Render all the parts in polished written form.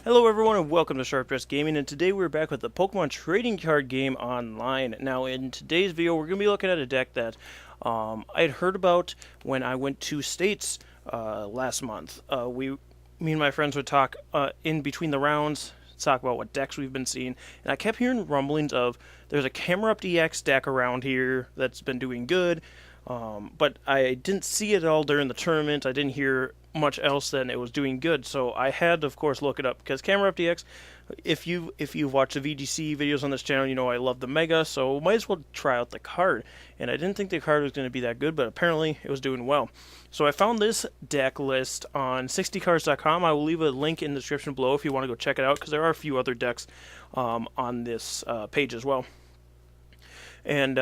Hello everyone and welcome to Sharp Dress Gaming, and today we're back with the Pokemon Trading Card Game online. Now in today's video we're going to be looking at a deck that I had heard about when I went to States last month. Me and my friends would talk in between the rounds, talk about what decks we've been seeing, and I kept hearing rumblings of there's a Camerupt EX deck around here that's been doing good, but I didn't see it all during the tournament. I didn't hear much else than it was doing good, so I had to, of course, look it up, because Camerupt EX, if you've watched the VGC videos on this channel, you know I love the Mega, so might as well try out the card. And I didn't think the card was going to be that good, but apparently it was doing well. So I found this deck list on 60cards.com. I will leave a link in the description below if you want to go check it out, because there are a few other decks on this page as well. And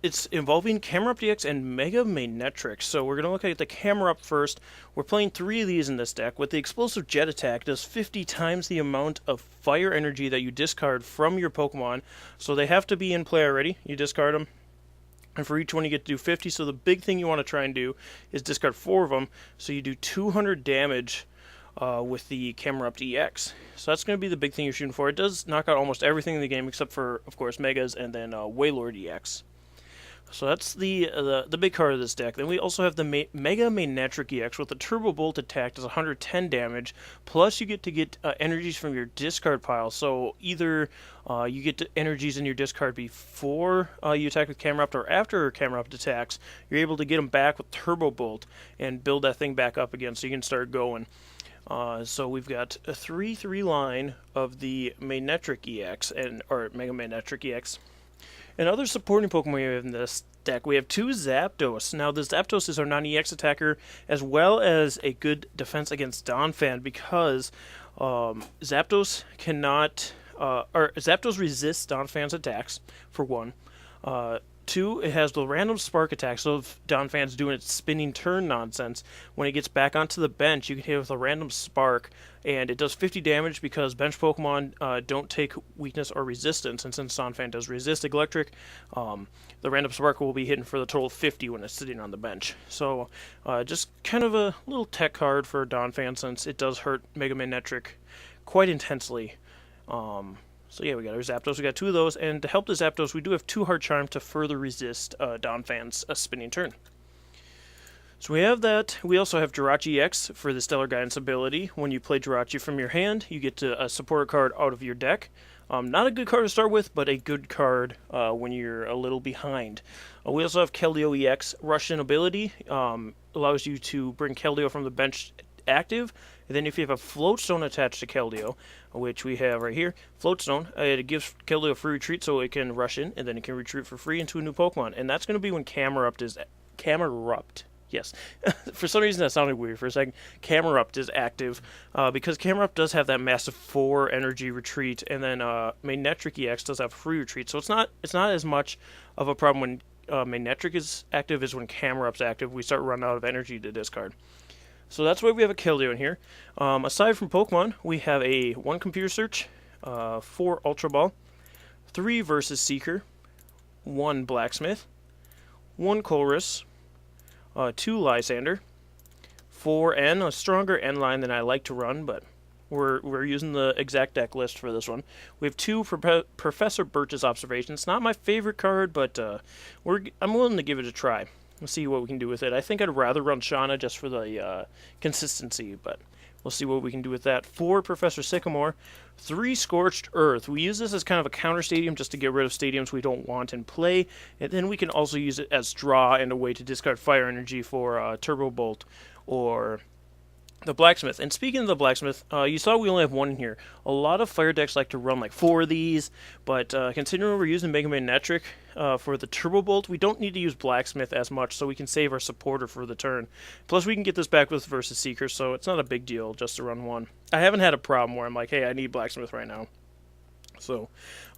it's involving Camerupt EX and Mega Magnetrix. So we're going to look at the Camerupt first. We're playing 3 of these in this deck. With the Explosive Jet Attack, it does 50 times the amount of fire energy that you discard from your Pokemon. So they have to be in play already. You discard them, and for each one you get to do 50. So the big thing you want to try and do is discard 4 of them. So you do 200 damage with the Camerupt EX. So that's going to be the big thing you're shooting for. It does knock out almost everything in the game except for, of course, Megas and then Wailord EX. So that's the big card of this deck. Then we also have the Mega Magnetric EX with the Turbo Bolt attack, does 110 damage, plus you get energies from your discard pile. So either you get energies in your discard before you attack with Camerupt, or after Camerupt attacks, you're able to get them back with Turbo Bolt and build that thing back up again so you can start going. So we've got a 3/3 line of the Magnetric EX, or Mega Magnetric EX. And other supporting Pokemon we have in this deck, we have 2 Zapdos. Now the Zapdos is our non-EX attacker, as well as a good defense against Donphan, because Zapdos Zapdos resists Donphan's attacks, for one. 2, it has the random spark attack, so if Donphan's doing its spinning turn nonsense, when it gets back onto the bench, you can hit it with a random spark, and it does 50 damage because bench Pokemon don't take weakness or resistance, and since Donphan does resist electric, the random spark will be hitting for the total of 50 when it's sitting on the bench. So just kind of a little tech card for Donphan, since it does hurt Mega Magnetric quite intensely. So yeah, we got our Zapdos. We got 2 of those, and to help the Zapdos, we do have 2 Hard Charm to further resist Donphan's spinning turn. So we have that. We also have Jirachi EX for the Stellar Guidance ability. When you play Jirachi from your hand, you get to support a card out of your deck. Not a good card to start with, but a good card when you're a little behind. We also have Keldeo EX Russian ability. Allows you to bring Keldeo from the bench active, and then if you have a Floatstone attached to Keldeo, which we have right here, Floatstone, it gives Keldeo a free retreat so it can rush in, and then it can retreat for free into a new Pokemon, and that's going to be when Camerupt, yes, for some reason that sounded weird for a second, Camerupt is active, because Camerupt does have that massive 4 energy retreat, and then Magnetric EX does have free retreat, so it's not as much of a problem when Magnetric is active as when Camerupt's active. We start running out of energy to discard. So that's why we have a Keldeo in here. Aside from Pokemon, we have 1 Computer Search, 4 Ultra Ball, 3 Versus Seeker, 1 Blacksmith, 1 Colress, 2 Lysander, 4 N, a stronger N line than I like to run, but we're using the exact deck list for this one. We have 2 Professor Birch's Observations. Not my favorite card, but I'm willing to give it a try. We'll see what we can do with it. I think I'd rather run Shauna just for the consistency, but we'll see what we can do with that. 4 Professor Sycamore, 3 Scorched Earth. We use this as kind of a counter stadium just to get rid of stadiums we don't want in play, and then we can also use it as draw and a way to discard fire energy for Turbo Bolt or the Blacksmith. And speaking of the Blacksmith, you saw we only have 1 in here. A lot of fire decks like to run like 4 of these, but considering we're using Mega Magnetric for the Turbo Bolt, we don't need to use Blacksmith as much, so we can save our supporter for the turn. Plus we can get this back with Versus Seeker, so it's not a big deal just to run 1. I haven't had a problem where I'm like, hey, I need Blacksmith right now. So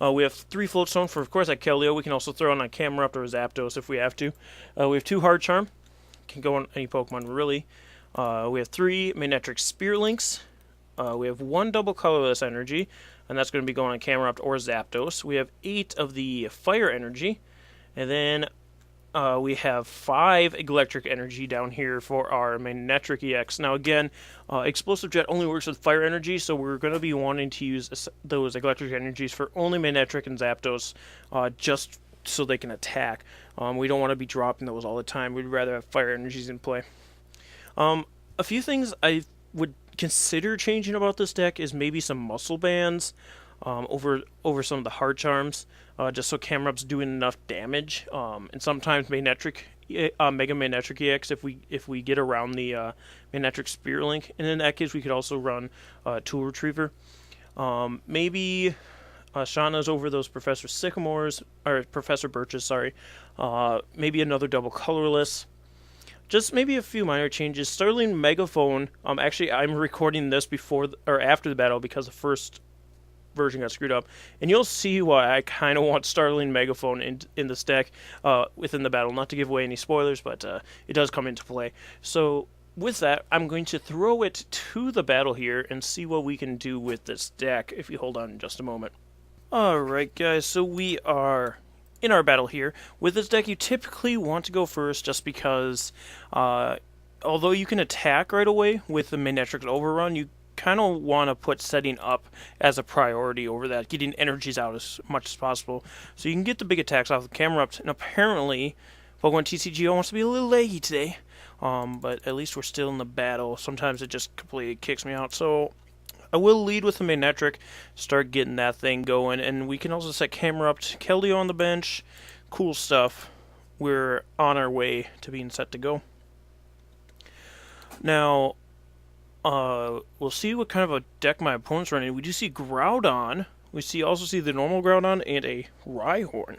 we have 3 Floatstone for, of course, that Keldeo. We can also throw on a Camerupt or a Zapdos if we have to. We have 2 Hard Charm. Can go on any Pokemon, really. We have 3 Magnetric Spear Links. We have 1 Double Colorless Energy, and that's going to be going on Camerupt or Zapdos. We have 8 of the Fire Energy, and then we have 5 electric energy down here for our Magnetric EX. Now again, Explosive Jet only works with fire energy, so we're going to be wanting to use those electric energies for only Magnetric and Zapdos, just so they can attack. We don't want to be dropping those all the time. We'd rather have fire energies in play. A few things I would consider changing about this deck is maybe some muscle bands over some of the hard charms, just so Camerupt's doing enough damage. And sometimes Mega Magnetric EX if we get around the Magnetric Spear Link, and in that case we could also run Tool Retriever. Maybe Shauna's over those Professor Birches, sorry. Maybe another double colorless. Just maybe a few minor changes. Starling Megaphone. Actually, I'm recording this before or after the battle because the first version got screwed up, and you'll see why I kind of want Starling Megaphone in this deck within the battle. Not to give away any spoilers, but it does come into play. So with that, I'm going to throw it to the battle here and see what we can do with this deck. If you hold on just a moment. All right, guys. So we are in our battle here. With this deck, you typically want to go first just because although you can attack right away with the Magnetric Overrun, you kind of want to put setting up as a priority over that, getting energies out as much as possible. So you can get the big attacks off the Camerupt, and apparently Pokemon TCGO wants to be a little laggy today, but at least we're still in the battle. Sometimes it just completely kicks me out, so I will lead with the Magnetric, start getting that thing going, and we can also set Camerupt, Keldeo on the bench. Cool stuff. We're on our way to being set to go. Now, we'll see what kind of a deck my opponent's running. We do see Groudon. We also see the normal Groudon and a Rhyhorn.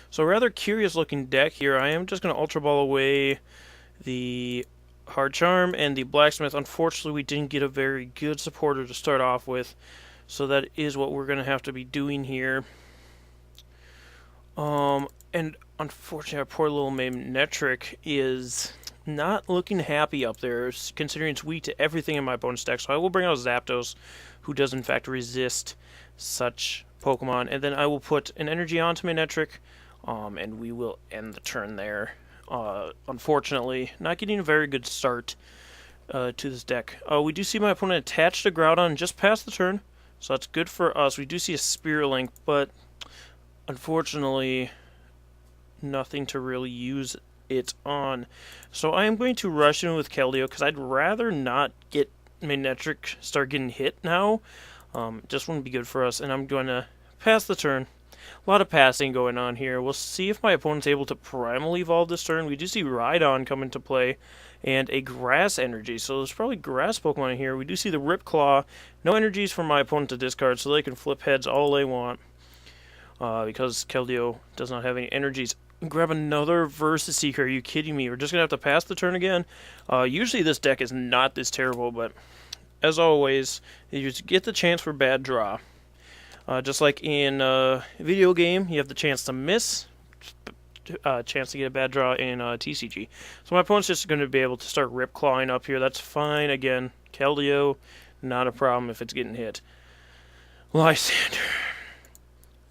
So a rather curious looking deck here. I am just going to Ultra Ball away the Hard Charm and the Blacksmith. Unfortunately, we didn't get a very good supporter to start off with, so that is what we're going to have to be doing here. And unfortunately, our poor little Magnetric is not looking happy up there, considering it's weak to everything in my opponent's deck. So I will bring out Zapdos, who does in fact resist such Pokemon, and then I will put an energy onto Magnetric, and we will end the turn there. Unfortunately, not getting a very good start to this deck. We do see my opponent attached to Groudon just past the turn, so that's good for us. We do see a Spear Link, but unfortunately, nothing to really use it on. So I am going to rush in with Keldeo because I'd rather not get Magnetric start getting hit now. Just wouldn't be good for us, and I'm going to pass the turn. A lot of passing going on here. We'll see if my opponent's able to Primal Evolve this turn. We do see Rhydon come into play and a Grass Energy, so there's probably Grass Pokemon in here. We do see the Rip Claw. No energies for my opponent to discard, so they can flip heads all they want because Keldeo does not have any energies. Grab another Versus Seeker. Are you kidding me? We're just going to have to pass the turn again. Usually this deck is not this terrible, but as always, you just get the chance for bad draw. Just like in a video game, you have the chance to miss, chance to get a bad draw in TCG. So my opponent's just going to be able to start Rip Clawing up here. That's fine. Again, Keldeo, not a problem if it's getting hit. Lysander.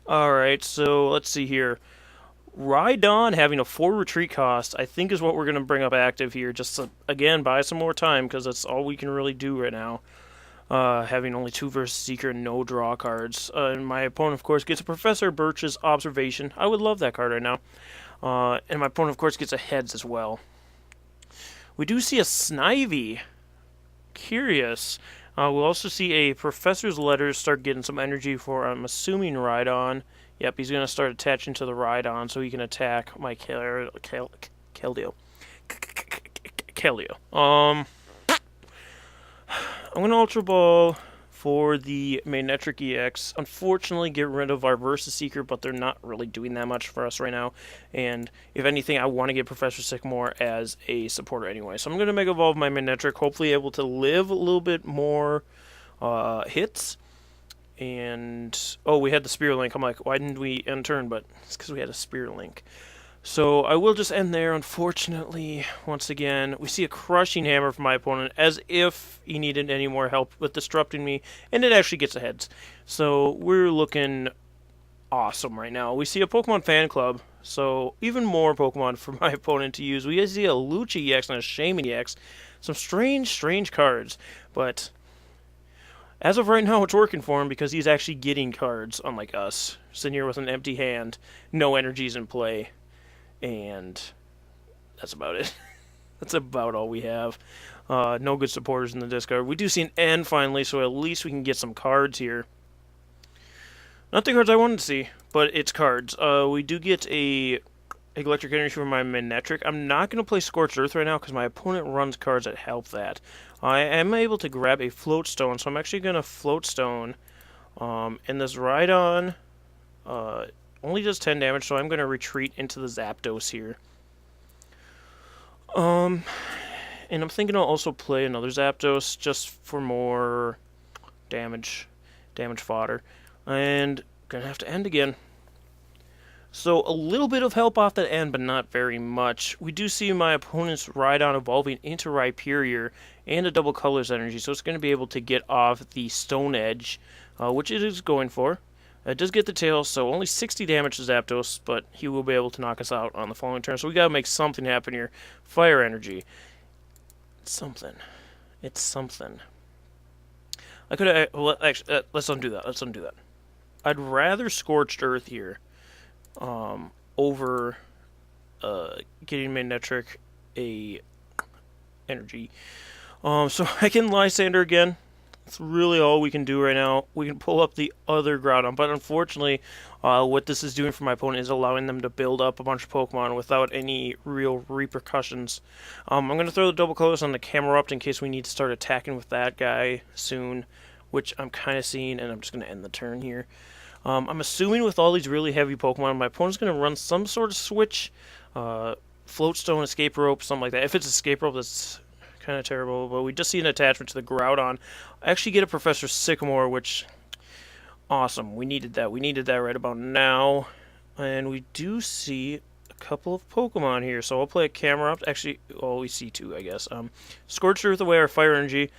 Alright, so let's see here. Rhydon having a 4 retreat cost, I think is what we're going to bring up active here. Just to, again, buy some more time, because that's all we can really do right now. Having only 2 Versus Seeker and no draw cards. And my opponent, of course, gets a Professor Birch's Observation. I would love that card right now. And my opponent, of course, gets a Heads as well. We do see a Snivy. Curious. We'll also see a Professor's Letters start getting some energy for, I'm assuming, Rhydon. Yep, he's going to start attaching to the Rhydon so he can attack my Keldeo. Keldeo. I'm going to Ultra Ball for the Magnetric EX. Unfortunately, get rid of our Versus Seeker, but they're not really doing that much for us right now. And if anything, I want to get Professor Sycamore as a supporter anyway. So I'm going to Mega Evolve my Magnetric, hopefully able to live a little bit more hits. And, oh, we had the Spear Link. I'm like, why didn't we end turn? But it's because we had a Spear Link. So I will just end there, unfortunately. Once again, we see a Crushing Hammer from my opponent, as if he needed any more help with disrupting me, and it actually gets a heads. So we're looking awesome right now. We see a Pokemon Fan Club So even more Pokemon for my opponent to use. We see a Lucha EX and a Shaman EX. Some strange cards. But as of right now, it's working for him because he's actually getting cards, unlike us. Sitting here with an empty hand, no energies in play. And that's about it. That's about all we have. No good supporters in the discard. We do see an N finally, so at least we can get some cards here. Not the cards I wanted to see, but it's cards. We do get a electric energy from my Manectric. I'm not going to play Scorched Earth right now because my opponent runs cards that help that. I am able to grab a Float Stone, so I'm actually going to Float Stone. And this Rhydon only does 10 damage, so I'm going to retreat into the Zapdos here. And I'm thinking I'll also play another Zapdos just for more damage fodder. And gonna have to end again. So a little bit of help off that end, but not very much. We do see my opponent's Rhydon evolving into Rhyperior and a double colors energy, so it's going to be able to get off the Stone Edge, which it is going for. It does get the tail, so only 60 damage to Zapdos, but he will be able to knock us out on the following turn. So we gotta make something happen here. Fire energy. It's something. I could have. Well, actually, let's undo that. I'd rather Scorched Earth here over getting Manectric a energy. So I can Lysander again. That's really all we can do right now. We can pull up the other Groudon, but unfortunately, what this is doing for my opponent is allowing them to build up a bunch of Pokemon without any real repercussions. I'm going to throw the double colors on the Camerupt in case we need to start attacking with that guy soon, which I'm kind of seeing, and I'm just going to end the turn here. I'm assuming with all these really heavy Pokemon, my opponent's going to run some sort of switch, Float Stone, Escape Rope, something like that. If it's Escape Rope, that's kind of terrible, but we just see an attachment to the Groudon. I actually get a Professor Sycamore, which, awesome. We needed that. We needed that right about now. And we do see a couple of Pokemon here, so I'll play a Camerupt. Actually, well, we see two, I guess. Scorched Earth away our Fire Energy,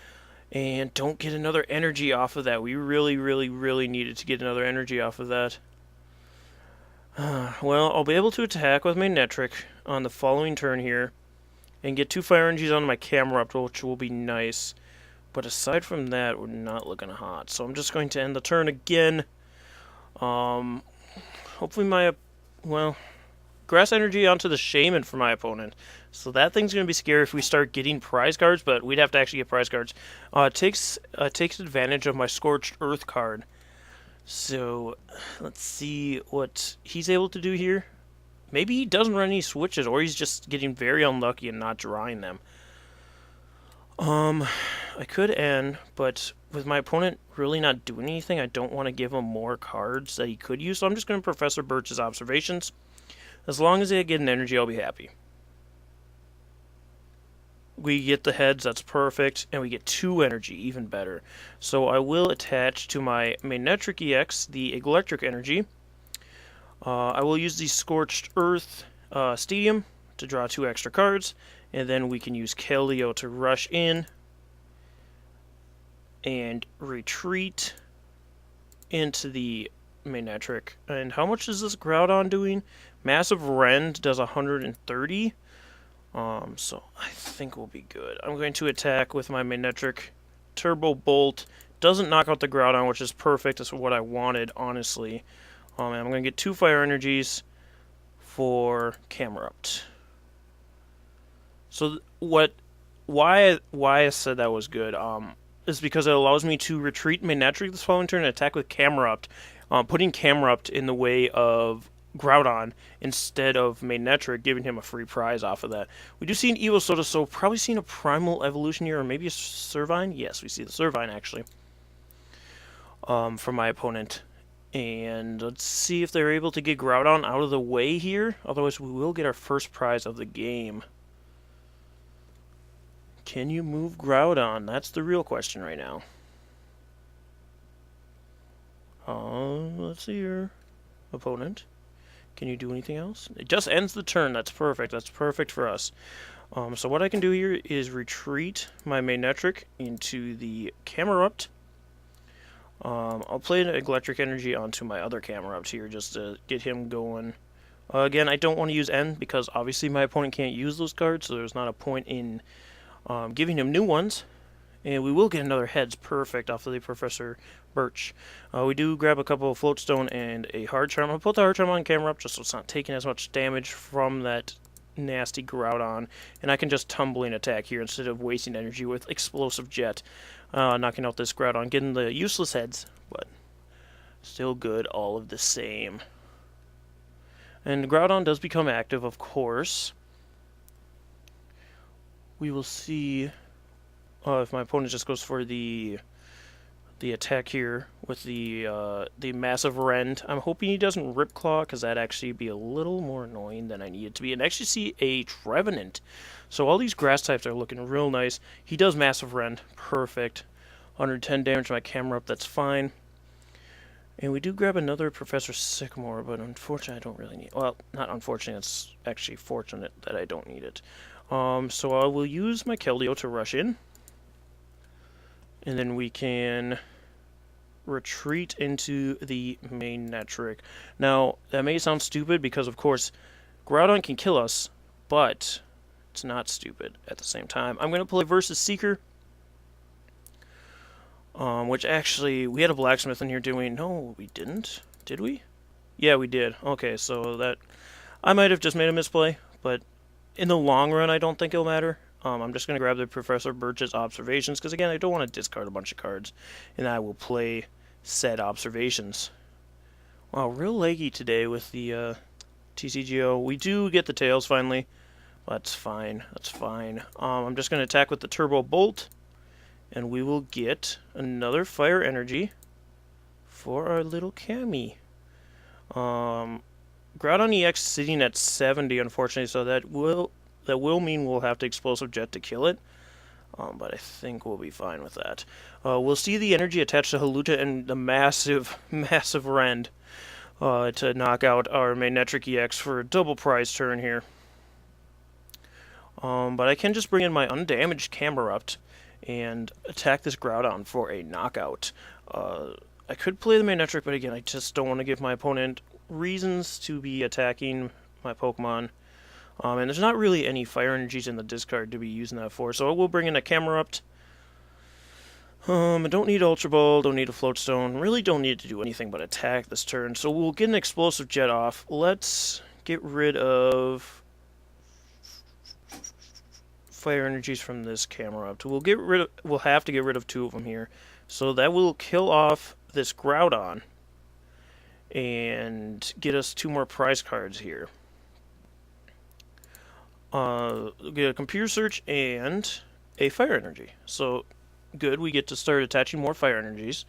and don't get another energy off of that. We really needed to get another energy off of that. Well, I'll be able to attack with my Manectric on the following turn here, and get 2 Fire Energies on my Camerupt, which will be nice. But aside from that, we're not looking hot. So I'm just going to end the turn again. Hopefully Grass Energy onto the Shaman for my opponent. So that thing's going to be scary if we start getting prize cards, but we'd have to actually get prize cards. Takes advantage of my Scorched Earth card. So let's see what he's able to do here. Maybe he doesn't run any switches, or he's just getting very unlucky and not drawing them. I could end, but with my opponent really not doing anything, I don't want to give him more cards that he could use, so I'm just going to Professor Birch's Observations. As long as they get an energy, I'll be happy. We get the heads, that's perfect, and we get 2 energy, even better. So I will attach to my Manectric EX the Electric Energy. I will use the Scorched Earth Stadium to draw 2 extra cards, and then we can use Keldeo to rush in and retreat into the Manectric. And how much is this Groudon doing? Massive Rend does 130. So I think we'll be good. I'm going to attack with my Manectric. Turbo Bolt doesn't knock out the Groudon, which is perfect. That's what I wanted, honestly. And I'm going to get 2 Fire Energies for Camerupt. So why I said that was good is because it allows me to retreat Manectric this following turn and attack with Camerupt, putting Camerupt in the way of Groudon instead of Manectric, giving him a free prize off of that. We do see an Evosoda, so probably seeing a Primal Evolution here, or maybe a Servine. Yes, we see the Servine, actually, from my opponent. And let's see if they're able to get Groudon out of the way here. Otherwise, we will get our first prize of the game. Can you move Groudon? That's the real question right now. Let's see your opponent. Can you do anything else? It just ends the turn. That's perfect. That's perfect for us. So what I can do here is retreat my Manectric into the Camerupt. I'll play an Electric Energy onto my other Camerupt here just to get him going Again, I don't want to use N because obviously my opponent can't use those cards, so there's not a point in giving him new ones. And we will get another Heads perfect off of the Professor Birch. We do grab a couple of Floatstone and a Hard Charm. I'll put the Hard Charm on camera up just so it's not taking as much damage from that nasty Groudon. And I can just tumbling attack here instead of wasting energy with Explosive Jet. Knocking out this Groudon, getting the useless Heads, but still good all of the same. And Groudon does become active, of course. We will see if my opponent just goes for the attack here with the massive Rend. I'm hoping he doesn't Rip Claw, because that'd actually be a little more annoying than I need it to be. And actually see a Trevenant. So all these grass types are looking real nice. He does massive Rend. Perfect. 110 damage to my Camerupt, that's fine. And we do grab another Professor Sycamore, but unfortunately I don't really need... Well, not unfortunately, it's actually fortunate that I don't need it. So I will use my Keldeo to rush in. And then we can retreat into the Manectric. Now, that may sound stupid because, of course, Groudon can kill us, but it's not stupid at the same time. I'm going to play versus Seeker. Which actually, we had a blacksmith in here doing... No, we didn't. Did we? Yeah, we did. Okay, so that... I might have just made a misplay, but in the long run, I don't think it'll matter. I'm just going to grab the Professor Birch's observations, because again, I don't want to discard a bunch of cards, and I will play said observations. Wow, real laggy today with the TCGO. We do get the tails finally. That's fine. That's fine. I'm just going to attack with the Turbo Bolt. And we will get another Fire Energy for our little Cammy. Groudon EX sitting at 70, unfortunately, so that will mean we'll have to Explosive Jet to kill it. But I think we'll be fine with that. We'll see the energy attached to Hawlucha and the massive, massive Rend to knock out our Manectric EX for a double prize turn here. But I can just bring in my undamaged Camerupt and attack this Groudon for a knockout. I could play the Manectric, but again, I just don't want to give my opponent reasons to be attacking my Pokemon. And there's not really any Fire Energies in the discard to be using that for, so I will bring in a Camerupt. I don't need Ultra Ball, don't need a Floatstone, really don't need to do anything but attack this turn, so we'll get an Explosive Jet off. Let's get rid of Fire Energies from this Camerupt. We'll have to get rid of two of them here. So that will kill off this Groudon and get us two more prize cards here. Get a Computer Search and a Fire Energy. So good, we get to start attaching more Fire Energies.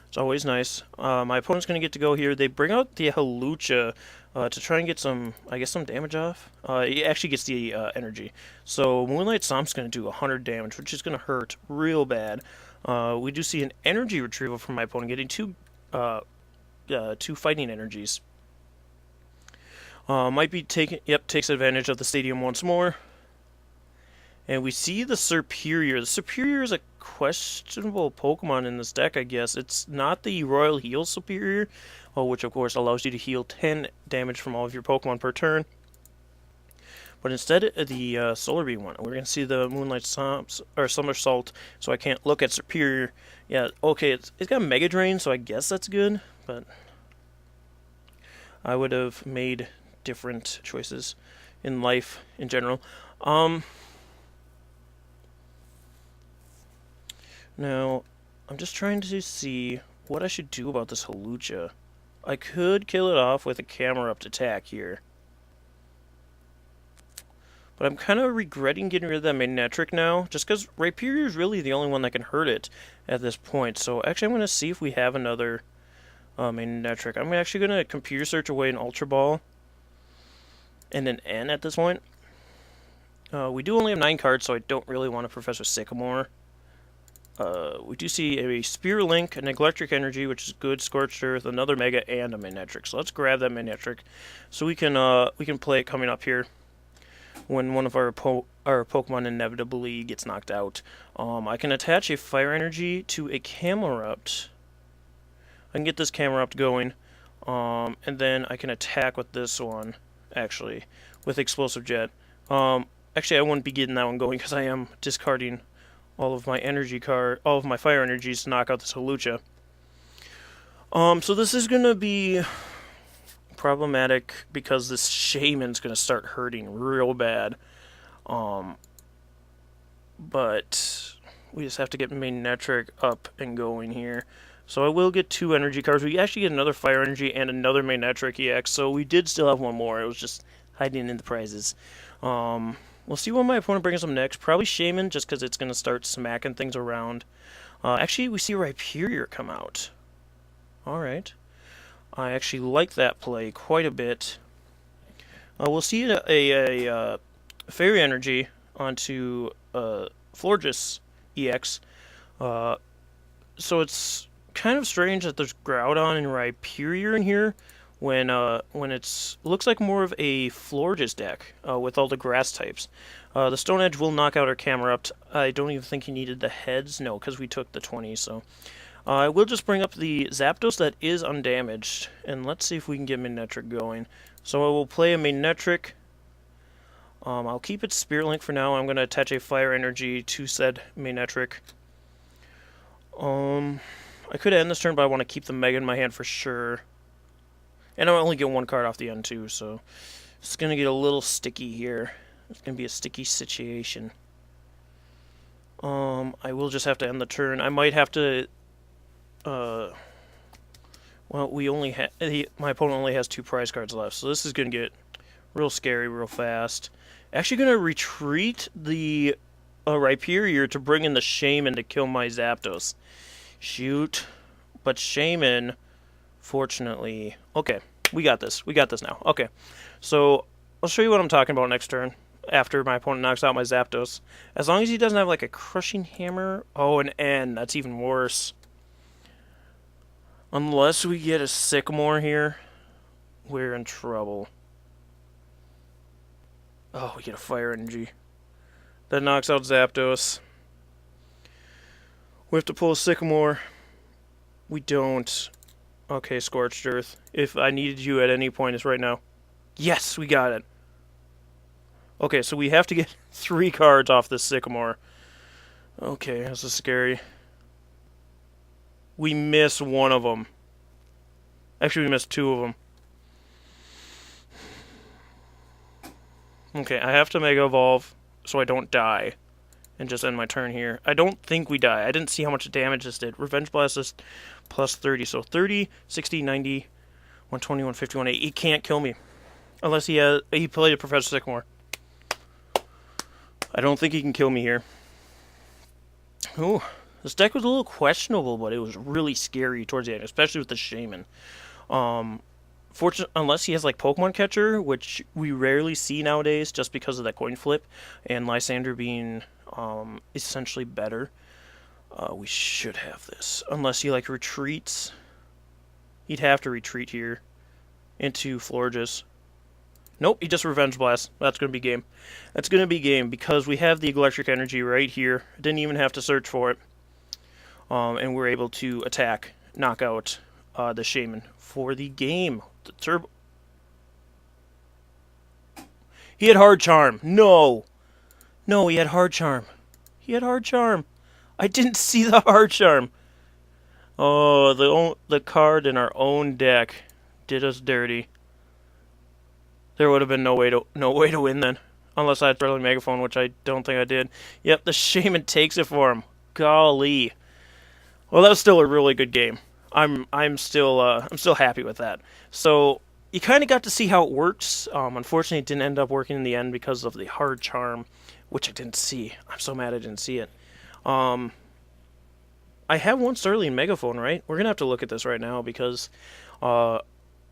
It's always nice. My opponent's going to get to go here. They bring out the Hawlucha to try and get some, I guess, some damage off. It actually gets the energy. So Moonlight Stomp's going to do 100 damage, which is going to hurt real bad. We do see an energy retrieval from my opponent, getting two fighting energies. Might be taking, takes advantage of the stadium once more. And we see the Serperior. The Serperior is a questionable Pokemon in this deck, I guess. It's not the Royal Heal Serperior, which of course allows you to heal 10 damage from all of your Pokemon per turn. But instead, the Solar Beam one. We're going to see the Moonlight Somersault, so I can't look at Serperior. Yeah, okay, it's got Mega Drain, so I guess that's good, but I would have made different choices in life in general. Now, I'm just trying to see what I should do about this Hawlucha. I could kill it off with a Camerupt attack here. But I'm kind of regretting getting rid of that Manectric now, just because Rhyperior is really the only one that can hurt it at this point. So actually I'm going to see if we have another Manectric. I'm actually going to Computer Search away an Ultra Ball and an N at this point. We do only have 9 cards, so I don't really want a Professor Sycamore. We do see a Spear Link, an Electric Energy, which is good, Scorched Earth, another Mega, and a Manectric. So let's grab that Manectric, so we can play it coming up here when one of our Pokemon inevitably gets knocked out. I can attach a Fire Energy to a Camerupt. I can get this Camerupt going, and then I can attack with this one. actually, with Explosive Jet. Actually, I wouldn't be getting that one going because I am discarding all of my all of my fire energies to knock out this Hawlucha. So this is gonna be problematic because this Shaman's gonna start hurting real bad. But we just have to get Magnetric up and going here. So I will get 2 energy cards. We actually get another Fire Energy and another Magnetric EX, so we did still have one more. It was just hiding in the prizes. We'll see what my opponent brings up next. Probably Shaman, just because it's going to start smacking things around. Actually, we see Rhyperior come out. Alright. I actually like that play quite a bit. We'll see a Fairy Energy onto Florges EX. So it's kind of strange that there's Groudon and Rhyperior in here when it's looks like more of a Florges deck with all the grass types. The Stone Edge will knock out our Camerupt. I don't even think he needed the heads. No, because we took the 20, so... I will just bring up the Zapdos that is undamaged, and let's see if we can get Magnetric going. So I will play a Magnetric. I'll keep it Spirit Link for now. I'm going to attach a Fire Energy to said Magnetric. I could end this turn, but I want to keep the Mega in my hand for sure. And I'll only get 1 card off the end too, so it's going to get a little sticky here. It's going to be a sticky situation. I will just have to end the turn. I might have to... well, we only my opponent only has 2 prize cards left, so this is going to get real scary real fast. Actually going to retreat the Rhyperior to bring in the Shaman to kill my Zapdos. Shoot. But Shaman, fortunately... Okay, we got this. We got this now. Okay, so I'll show you what I'm talking about next turn, after my opponent knocks out my Zapdos. As long as he doesn't have, like, a Crushing Hammer... Oh, an N. That's even worse. Unless we get a Sycamore here, we're in trouble. Oh, we get a Fire Energy. That knocks out Zapdos. We have to pull a Sycamore. We don't. Okay, Scorched Earth. If I needed you at any point, it's right now. Yes, we got it. Okay, so we have to get 3 cards off this Sycamore. Okay, this is scary. We miss 1 of them. Actually, we missed 2 of them. Okay, I have to Mega Evolve so I don't die. And just end my turn here. I don't think we die. I didn't see how much damage this did. Revenge Blast is plus 30. So 30, 60, 90, 120, 150, 180. He can't kill me. Unless he played a Professor Sycamore. I don't think he can kill me here. Ooh. This deck was a little questionable, but it was really scary towards the end, especially with the Shaman. Unless he has like Pokemon Catcher, which we rarely see nowadays just because of that coin flip, and Lysander being essentially better, we should have this. Unless he like retreats. He'd have to retreat here into Florges. Nope, he just Revenge Blast. That's going to be game. That's going to be game because we have the Electric Energy right here. Didn't even have to search for it. And we're able to attack, knock out the Shaman for the game. The Turbo. He had Hard Charm. No. No, he had Hard Charm. He had Hard Charm. I didn't see the Hard Charm. Oh, the card in our own deck did us dirty. There would have been no way to win then, unless I had Thrilling Megaphone, which I don't think I did. Yep, the Shaman takes it for him. Golly. Well, that was still a really good game. I'm still happy with that. So you kind of got to see how it works. Unfortunately, it didn't end up working in the end because of the Hard Charm, which I didn't see. I'm so mad I didn't see it. I have one Sterling Megaphone, right? We're gonna have to look at this right now because I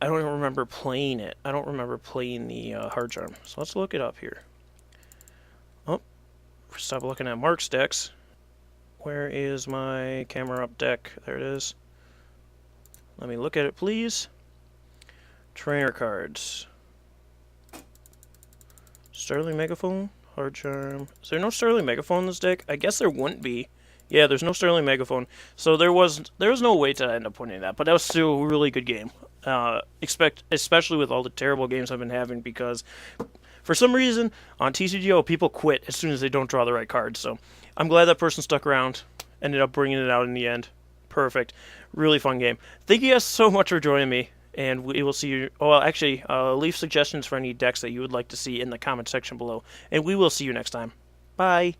don't even remember playing it. I don't remember playing the Hard Charm. So let's look it up here. Oh, stop looking at Mark's decks. Where is my Camerupt deck? There it is. Let me look at it, please. Trainer cards. Sterling Megaphone, Hard Charm. Is there no Sterling Megaphone in this deck? I guess there wouldn't be. Yeah, there's no Sterling Megaphone. So there was no way to end up winning that, but that was still a really good game. especially with all the terrible games I've been having, because for some reason on TCGO people quit as soon as they don't draw the right cards. So I'm glad that person stuck around, ended up bringing it out in the end. Perfect, really fun game. Thank you guys so much for joining me, and we will see you. Oh, well, actually, leave suggestions for any decks that you would like to see in the comment section below, and we will see you next time. Bye.